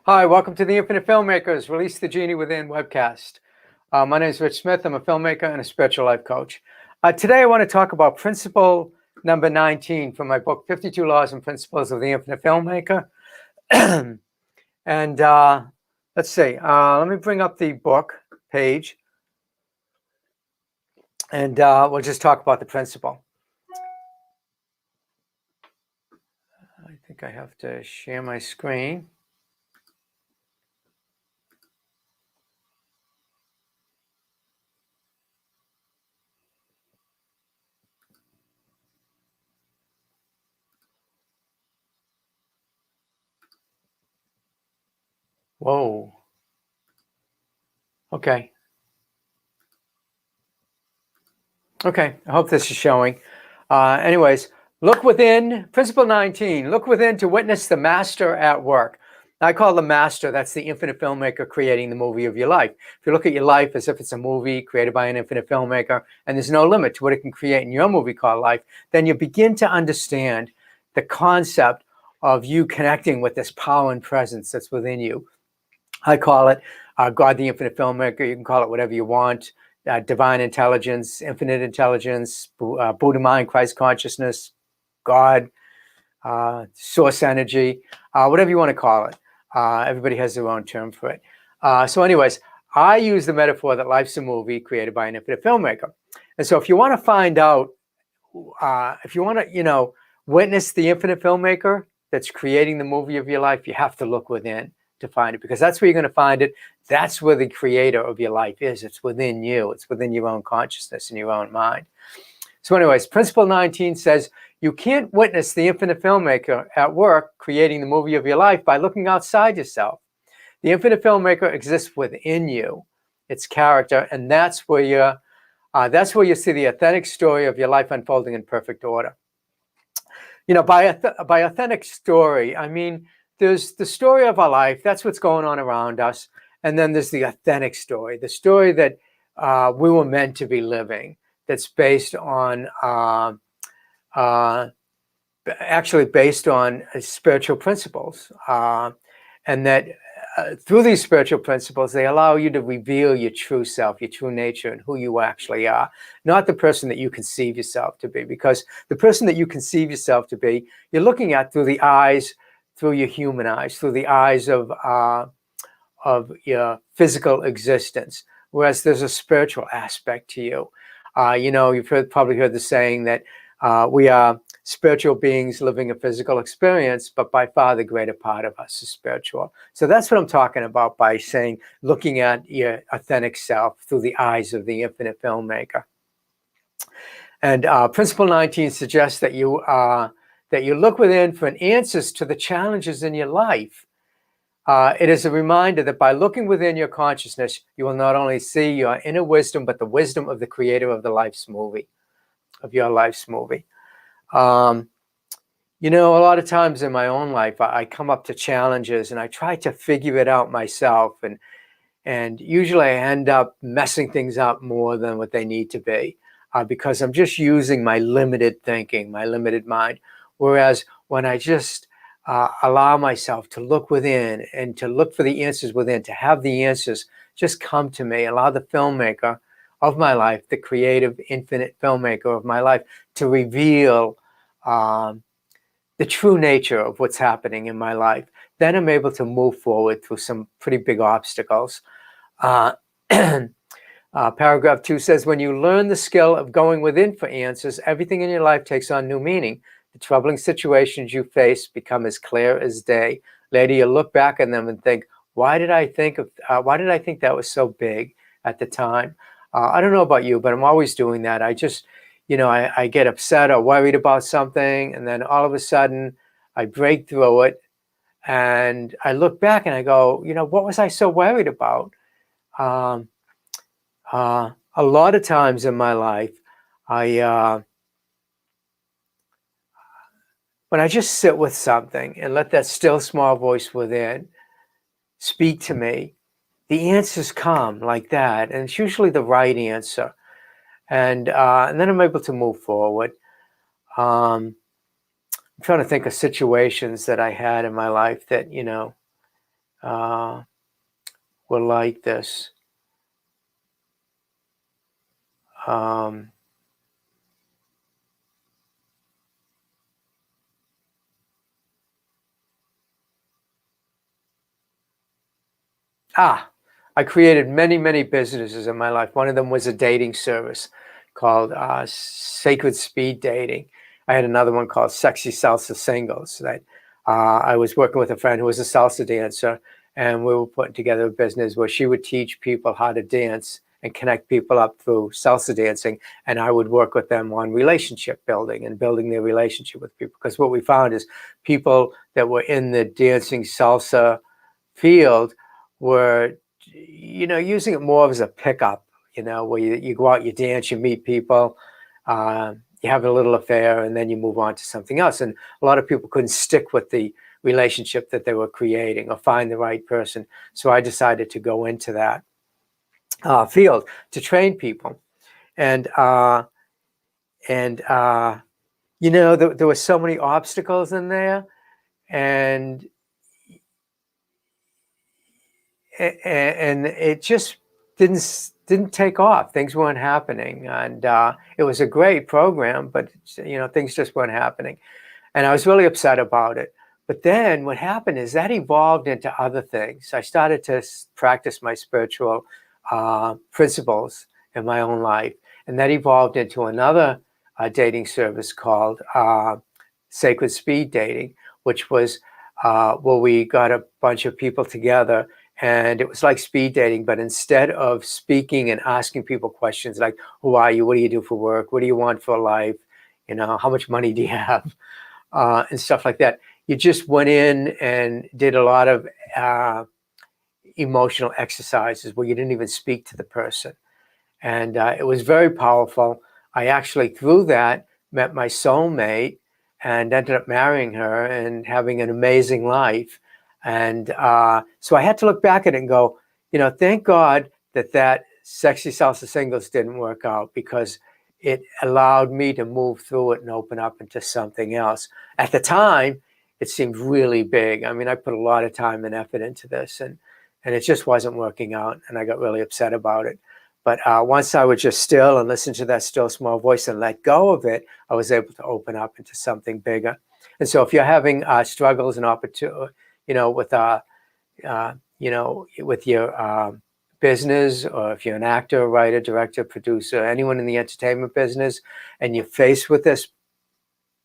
Hi, welcome to the Infinite Filmmakers Release the Genie Within webcast. My name is Rich Smith. I'm a filmmaker and a spiritual life coach. Today I want to talk about principle number 19 from my book, 52 Laws and Principles of the Infinite Filmmaker. And let's see, let me bring up the book page and we'll just talk about the principle. I think I have to share my screen. Whoa. Okay. Okay, I hope this is showing. Anyways, look within, principle 19, look within to witness the master at work. I call the master, that's the infinite filmmaker creating the movie of your life. If you look at your life as if it's a movie created by an infinite filmmaker, and there's no limit to what it can create in your movie called life, then you begin to understand the concept of you connecting with this power and presence that's within you. I call it God, the infinite filmmaker. You can call it whatever you want. Divine intelligence, infinite intelligence, Buddha mind, Christ consciousness, God, source energy, whatever you want to call it. Everybody has their own term for it. So anyways, I use the metaphor that life's a movie created by an infinite filmmaker. And so if you want to find out, if you want to, witness the infinite filmmaker that's creating the movie of your life, you have to look within to find it, because that's where you're going to find it. That's where the creator of your life is. It's within you. It's within your own consciousness and your own mind. So anyways, principle 19 says you can't witness the infinite filmmaker at work creating the movie of your life by looking outside yourself. The infinite filmmaker exists within you, its character, and that's where you see the authentic story of your life unfolding in perfect order. By authentic story, I mean, there's the story of our life. That's what's going on around us. And then there's the authentic story, the story that we were meant to be living, that's based on, actually based on spiritual principles. And that through these spiritual principles, they allow you to reveal your true self, your true nature, and who you actually are, not the person that you conceive yourself to be. Because the person that you conceive yourself to be, you're looking at through the eyes, through your human eyes, through the eyes of your physical existence, whereas there's a spiritual aspect to you. You've probably heard the saying that we are spiritual beings living a physical experience, but by far the greater part of us is spiritual. So that's what I'm talking about by saying looking at your authentic self through the eyes of the infinite filmmaker. And principle 19 suggests that you look within for answers to the challenges in your life. It is a reminder that by looking within your consciousness, you will not only see your inner wisdom, but the wisdom of the creator of your life's movie. A lot of times in my own life, I come up to challenges and I try to figure it out myself. And usually I end up messing things up more than what they need to be, because I'm just using my limited thinking, my limited mind. Whereas when I just allow myself to look within and to look for the answers within, to have the answers just come to me, allow the filmmaker of my life, the creative infinite filmmaker of my life, to reveal the true nature of what's happening in my life, then I'm able to move forward through some pretty big obstacles. Paragraph 2 says, when you learn the skill of going within for answers, everything in your life takes on new meaning. The troubling situations you face become as clear as day. Later, you look back on them and think, why did I think that was so big at the time? I don't know about you, but I'm always doing that. I just, I get upset or worried about something, and then all of a sudden I break through it and I look back and I go, what was I so worried about? A lot of times in my life, when I just sit with something and let that still small voice within speak to me, the answers come like that. And it's usually the right answer. And then I'm able to move forward. I'm trying to think of situations that I had in my life that, will like this. I created many, many businesses in my life. One of them was a dating service called Sacred Speed Dating. I had another one called Sexy Salsa Singles that I was working with a friend who was a salsa dancer, and we were putting together a business where she would teach people how to dance and connect people up through salsa dancing, and I would work with them on relationship building and building their relationship with people. Because what we found is people that were in the dancing salsa field were, using it more as a pickup, where you go out, you dance, you meet people, you have a little affair, and then you move on to something else. And a lot of people couldn't stick with the relationship that they were creating or find the right person. So I decided to go into that field to train people. And there were so many obstacles in there, and it just didn't take off. Things weren't happening, and it was a great program, but things just weren't happening, and I was really upset about it. But then what happened is that evolved into other things. I started to practice my spiritual principles in my own life, and that evolved into another dating service called Sacred Speed Dating, which was where we got a bunch of people together. And it was like speed dating, but instead of speaking and asking people questions like, who are you? What do you do for work? What do you want for life? How much money do you have? And stuff like that. You just went in and did a lot of emotional exercises where you didn't even speak to the person. And it was very powerful. I actually, through that, met my soulmate and ended up marrying her and having an amazing life. And so I had to look back at it and go, thank God that Sexy Salsa Singles didn't work out, because it allowed me to move through it and open up into something else. At the time, it seemed really big. I mean, I put a lot of time and effort into this, and it just wasn't working out, and I got really upset about it. But once I would just still and listen to that still small voice and let go of it, I was able to open up into something bigger. And so if you're having struggles and opportunity, with with your business, or if you're an actor, writer, director, producer, anyone in the entertainment business, and you're faced with this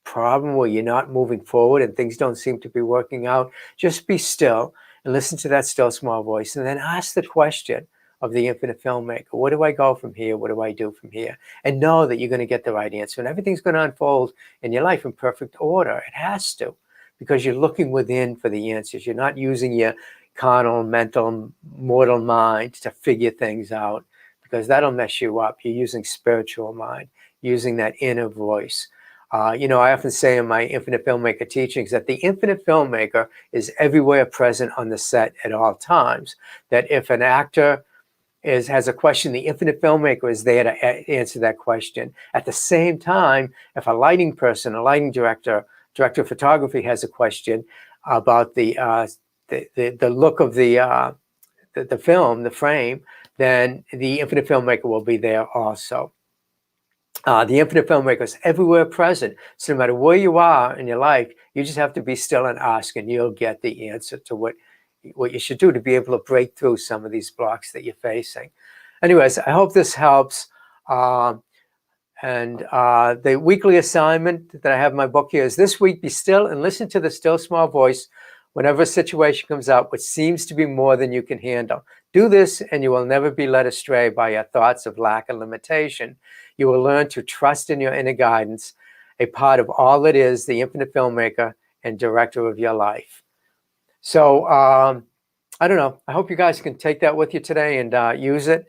problem where you're not moving forward and things don't seem to be working out, just be still and listen to that still small voice, and then ask the question of the Infinite Filmmaker. Where do I go from here? What do I do from here? And know that you're going to get the right answer, and everything's going to unfold in your life in perfect order. It has to, because you're looking within for the answers. You're not using your carnal, mental, mortal mind to figure things out, because that'll mess you up. You're using spiritual mind, using that inner voice. I often say in my Infinite Filmmaker teachings that the Infinite Filmmaker is everywhere present on the set at all times. That if an actor has a question, the Infinite Filmmaker is there to answer that question. At the same time, if a lighting person, a lighting director of photography has a question about the look of the film, the frame, then the Infinite Filmmaker will be there also. The Infinite Filmmaker is everywhere present. So no matter where you are in your life, you just have to be still and ask, and you'll get the answer to what you should do to be able to break through some of these blocks that you're facing. Anyways, I hope this helps. And the weekly assignment that I have in my book here is this week: be still and listen to the still small voice whenever a situation comes up which seems to be more than you can handle. Do this and you will never be led astray by your thoughts of lack and limitation. You will learn to trust in your inner guidance, a part of all that is the Infinite Filmmaker and director of your life. So I don't know. I hope you guys can take that with you today and use it.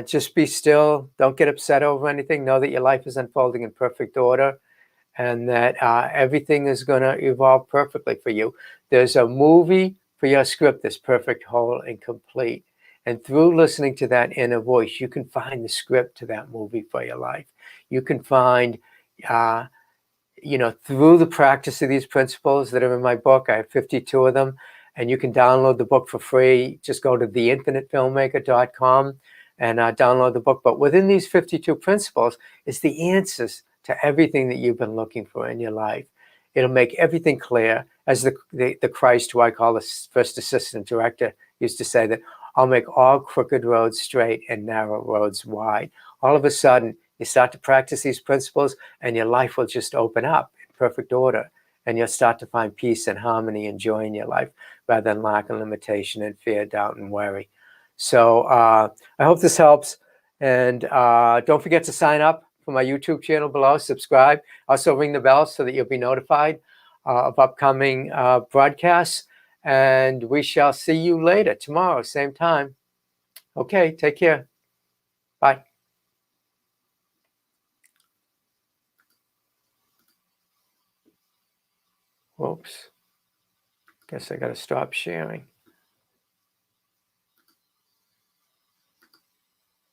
Just be still. Don't get upset over anything. Know that your life is unfolding in perfect order, and that everything is going to evolve perfectly for you. There's a movie for your script that's perfect, whole, and complete. And through listening to that inner voice, you can find the script to that movie for your life. You can find, through the practice of these principles that are in my book, I have 52 of them, and you can download the book for free. Just go to theinfinitefilmmaker.com and download the book. But within these 52 principles is the answers to everything that you've been looking for in your life. It'll make everything clear. As the Christ, who I call the first assistant director, used to say, that I'll make all crooked roads straight and narrow roads wide. All of a sudden, you start to practice these principles and your life will just open up in perfect order. And you'll start to find peace and harmony and joy in your life rather than lack and limitation and fear, doubt, and worry. So I hope this helps. And don't forget to sign up for my YouTube channel below, subscribe. Also ring the bell so that you'll be notified of upcoming broadcasts. And we shall see you later tomorrow, same time. Okay, take care. Bye. Whoops. Guess I got to stop sharing.